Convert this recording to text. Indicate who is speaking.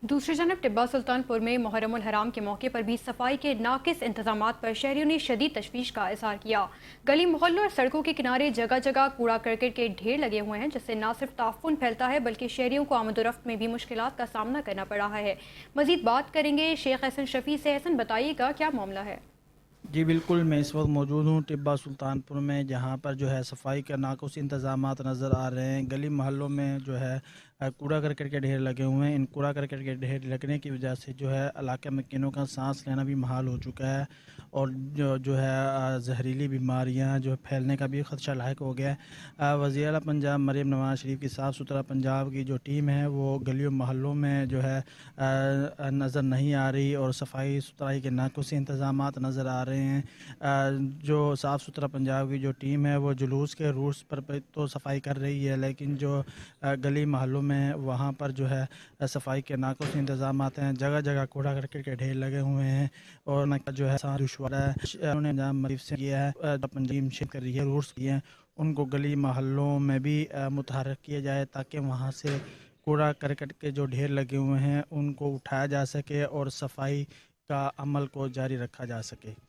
Speaker 1: दूसरी जानब टिब्बा सुल्तानपुर में मुहर्रम उल हराम के मौके पर भी सफाई के नाकिस इंतजामात पर शहरियों ने शदीद तशवीश का इजहार किया। गली मोहल्लों और सड़कों के किनारे जगह जगह कूड़ा करकट के ढेर लगे हुए हैं, जिससे न सिर्फ ताफुन फैलता है बल्कि शहरियों को आमदोरफ्त में भी मुश्किलात का सामना करना पड़ रहा है। मजीद बात करेंगे शेख हसन शफी से। हसन, बताइएगा क्या मामला है?
Speaker 2: जी बिल्कुल, मैं इस वक्त मौजूद हूँ टिब्बा सुल्तानपुर में, जहाँ पर जो है सफाई के नाक़ुस इंतज़ामात नज़र आ रहे हैं। गली मोहल्लों में जो है कूड़ा करकट के ढेर लगे हुए हैं। इन कूड़ा करकट के ढेर लगने की वजह से जो है इलाके में किन्नों का सांस लेना भी महाल हो चुका है, और जो है जहरीली बीमारियाँ जो फैलने का भी ख़दशा लायक हो गया है। वज़ीर आला पंजाब मरीम नवाज़ शरीफ की साफ़ सुथरा पंजाब की जो टीम है वो गलियों मोहल्लों में जो है नज़र नहीं आ रही, और सफाई सुथराई के नाक़ुस इंतज़ामात नज़र आ रहे हैं। जो साफ़ सुथरा पंजाब की जो टीम है वो जुलूस के रूट्स पर तो सफाई कर रही है, लेकिन जो गली मोहल्लों में वहाँ पर जो है सफाई के नाक़ुस इंतज़ामात हैं। जगह जगह कूड़ा करकट के ढेर लगे हुए हैं, और न जो है दुशवारा है उन्होंने निजाम मरीफ से किया है। पंजीम शेप कर रही है, रूट्स किए हैं, उनको गली मोहल्लों में भी मुतहर्रिक किया जाए, ताकि वहाँ से कूड़ा करकट के जो ढेर लगे हुए हैं उनको उठाया जा सके और सफाई का अमल को जारी रखा जा सके।